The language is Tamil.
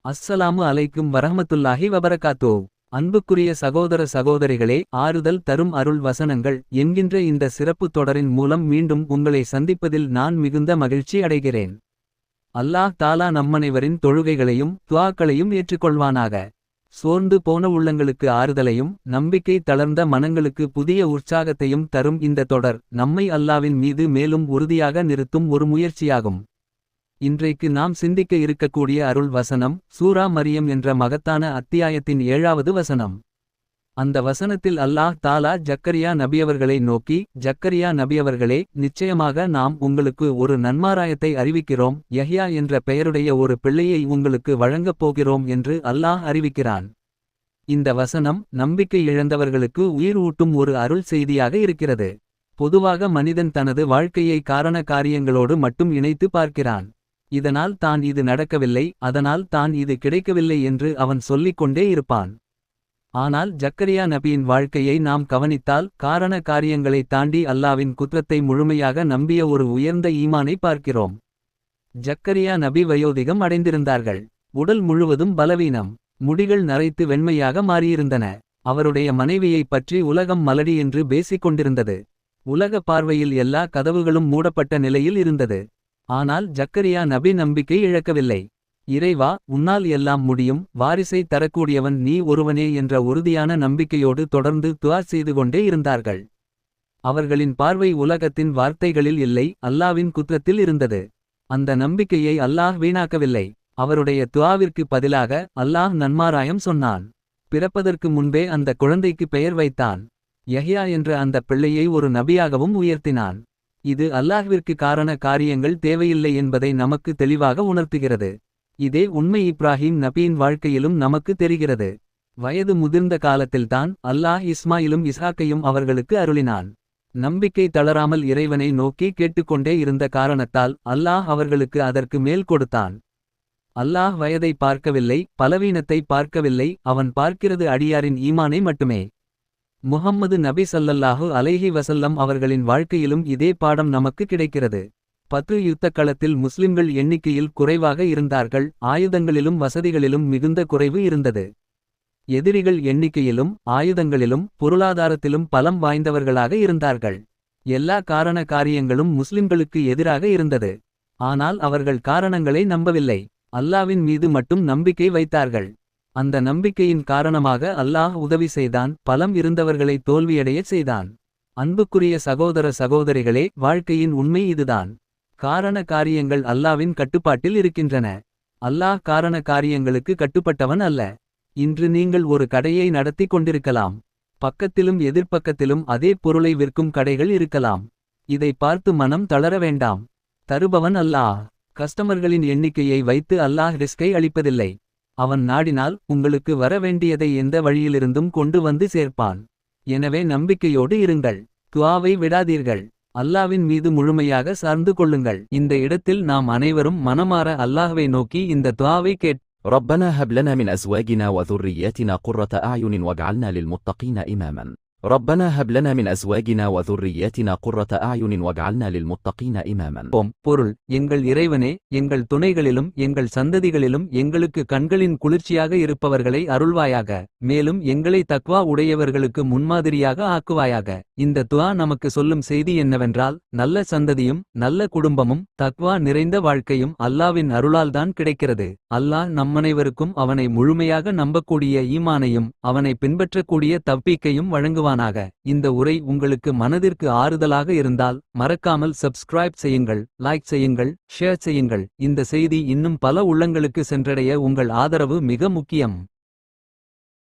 அஸ்ஸலாமு அலைக்கும் வரஹ்மத்துல்லாஹி வபரகாத்தூ. அன்புக்குரிய சகோதர சகோதரிகளே, ஆறுதல் தரும் அருள் வசனங்கள் என்கின்ற இந்த சிறப்பு தொடரின் மூலம் மீண்டும் உங்களை சந்திப்பதில் நான் மிகுந்த மகிழ்ச்சி அடைகிறேன். அல்லாஹ் தாலா நம்மனைவரின் தொழுகைகளையும் துஆக்களையும் ஏற்றுக்கொள்வானாக. சோர்ந்து போன உள்ளங்களுக்கு ஆறுதலையும் நம்பிக்கை தளர்ந்த மனங்களுக்கு புதிய உற்சாகத்தையும் தரும் இந்த தொடர் நம்மை அல்லாவின் மீது மேலும் உறுதியாக நிறுத்தும் ஒரு முயற்சியாகும். இன்றைக்கு நாம் சிந்திக்க இருக்கக்கூடிய அருள் வசனம் சூரா மரியம் என்ற மகத்தான அத்தியாயத்தின் 7வது வசனம். அந்த வசனத்தில் அல்லாஹ் தாலா ஜக்கரியா நபியவர்களை நோக்கி, ஜக்கரியா நபியவர்களே, நிச்சயமாக நாம் உங்களுக்கு ஒரு நன்மாராயத்தை அறிவிக்கிறோம், யஹ்யா என்ற பெயருடைய ஒரு பிள்ளையை உங்களுக்கு வழங்கப் போகிறோம் என்று அல்லாஹ் அறிவிக்கிறான். இந்த வசனம் நம்பிக்கை இழந்தவர்களுக்கு உயிர் ஊட்டும் ஒரு அருள் செய்தியாக இருக்கிறது. பொதுவாக மனிதன் தனது வாழ்க்கையை காரண காரியங்களோடு மட்டும் இணைத்து பார்க்கிறான். இதனால் தான் இது நடக்கவில்லை, அதனால் தான் இது கிடைக்கவில்லை என்று அவன் சொல்லிக் கொண்டே இருப்பான். ஆனால் ஜக்கரியா நபியின் வாழ்க்கையை நாம் கவனித்தால் காரண காரியங்களை தாண்டி அல்லாவின் குற்றத்தை முழுமையாக நம்பிய ஒரு உயர்ந்த ஈமானை பார்க்கிறோம். ஜக்கரியா நபி வயோதிகம் அடைந்திருந்தார்கள். உடல் முழுவதும் பலவீனம், முடிகள் நரைத்து வெண்மையாக மாறியிருந்தன. அவருடைய மனைவியைப் பற்றி உலகம் மலடி என்று பேசிக் கொண்டிருந்தது. உலக பார்வையில் எல்லா கதவுகளும் மூடப்பட்ட நிலையில் இருந்தது. ஆனால் ஜக்கரியா நபி நம்பிக்கை இழக்கவில்லை. இறைவா, உன்னால் எல்லாம் முடியும், வாரிசை தரக்கூடியவன் நீ ஒருவனே என்ற உறுதியான நம்பிக்கையோடு தொடர்ந்து துஆ செய்து கொண்டே இருந்தார்கள். அவர்களின் பார்வை உலகத்தின் வார்த்தைகளில் இல்லை, அல்லாவின் குற்றத்தில் இருந்தது. அந்த நம்பிக்கையை அல்லாஹ் வீணாக்கவில்லை. அவருடைய துஆவிற்கு பதிலாக அல்லாஹ் நன்மாராயம் சொன்னான். பிறப்பதற்கு முன்பே அந்த குழந்தைக்கு பெயர் வைத்தான். யஹ்யா என்ற அந்த பிள்ளையை ஒரு நபியாகவும் உயர்த்தினான். இது அல்லாஹ்விற்கு காரண காரியங்கள் தேவையில்லை என்பதை நமக்கு தெளிவாக உணர்த்துகிறது. இதே உண்மை இப்ராஹிம் நபியின் வாழ்க்கையிலும் நமக்கு தெரிகிறது. வயது முதிர்ந்த காலத்தில்தான் அல்லாஹ் இஸ்மாயிலும் இஸ்ஹாக்கையும் அவர்களுக்கு அருளினான். நம்பிக்கை தளராமல் இறைவனை நோக்கி கேட்டுக்கொண்டே இருந்த காரணத்தால் அல்லாஹ் அவர்களுக்கு அதற்கு மேல் கொடுத்தான். அல்லாஹ் வயதை பார்க்கவில்லை, பலவீனத்தை பார்க்கவில்லை, அவன் பார்க்கிறது அடியாரின் ஈமானை மட்டுமே. முஹம்மது நபி ஸல்லல்லாஹு அலைஹி வஸல்லம் அவர்களின் வாழ்க்கையிலும் இதே பாடம் நமக்கு கிடைக்கிறது. 10 யுத்தக்களத்தில் முஸ்லிம்கள் எண்ணிக்கையில் குறைவாக இருந்தார்கள், ஆயுதங்களிலும் வசதிகளிலும் மிகுந்த குறைவு இருந்தது. எதிரிகள் எண்ணிக்கையிலும் ஆயுதங்களிலும் பொருளாதாரத்திலும் பலம் வாய்ந்தவர்களாக இருந்தார்கள். எல்லா காரண காரியங்களும் முஸ்லிம்களுக்கு எதிராக இருந்தது. ஆனால் அவர்கள் காரணங்களை நம்பவில்லை, அல்லாவின் மீது மட்டும் நம்பிக்கை வைத்தார்கள். அந்த நம்பிக்கையின் காரணமாக அல்லாஹ் உதவி செய்தான், பலம் இருந்தவர்களை தோல்வியடையச் செய்தான். அன்புக்குரிய சகோதர சகோதரிகளே, வாழ்க்கையின் உண்மை இதுதான். காரண காரியங்கள் அல்லாவின் கட்டுப்பாட்டில் இருக்கின்றன. அல்லாஹ் காரண காரியங்களுக்கு கட்டுப்பட்டவன் அல்ல. இன்று நீங்கள் ஒரு கடையை நடத்தி கொண்டிருக்கலாம். பக்கத்திலும் எதிர்ப்பக்கத்திலும் அதே பொருளை விற்கும் கடைகள் இருக்கலாம். இதை பார்த்து மனம் தளர வேண்டாம். தருபவன் அல்லாஹ். கஸ்டமர்களின் எண்ணிக்கையை வைத்து அல்லாஹ் ரிஸ்கை அளிப்பதில்லை. அவன் நாடினால் உங்களுக்கு வர வேண்டியதை எந்த வழியிலிருந்தும் கொண்டு வந்து சேர்ப்பான். எனவே நம்பிக்கையோடு இருங்கள், துஆவை விடாதீர்கள், அல்லாவின் மீது முழுமையாக சார்ந்து கொள்ளுங்கள். இந்த இடத்தில் நாம் அனைவரும் மனமார அல்லாஹ்வை நோக்கி இந்த துஆவை ربنا هب لنا من أزواجنا وذرياتنا قرة أعين واجعلنا للمتقين إماما. ربنا هب لنا من أزواجنا وذرياتنا قرة أعين واجعلنا للمتقين إماما. பொருள், எங்கள் இறைவனே, எங்கள் துணைகளிலும் எங்கள் சந்ததிகளிலும் எங்களுக்கு கண்களின் குளிர்ச்சியாக இருப்பவர்களை அருள்வாயாக. மேலும் எங்களை தக்வா உடையவர்களுக்கு முன்மாதிரியாக ஆக்குவாயாக. இந்த துஆ நமக்கு சொல்லும் செய்தி என்னவென்றால், நல்ல சந்ததியும் நல்ல குடும்பமும் தக்வா நிறைந்த வாழ்க்கையும் அல்லாவின் அருளால்தான் கிடைக்கிறது. அல்லாஹ் நம்மனைவருக்கும் அவனை முழுமையாக நம்பக்கூடிய ஈமானையும் அவனை பின்பற்றக்கூடிய தவ்பீக்கையும் வழங்குவான். இந்த உரை உங்களுக்கு மனதிற்கு ஆறுதலாக இருந்தால் மறக்காமல் சப்ஸ்கிரைப் செய்யுங்கள், லைக் செய்யுங்கள், ஷேர் செய்யுங்கள். இந்த செய்தி இன்னும் பல உள்ளங்களுக்கு சென்றடைய உங்கள் ஆதரவு மிக முக்கியம்.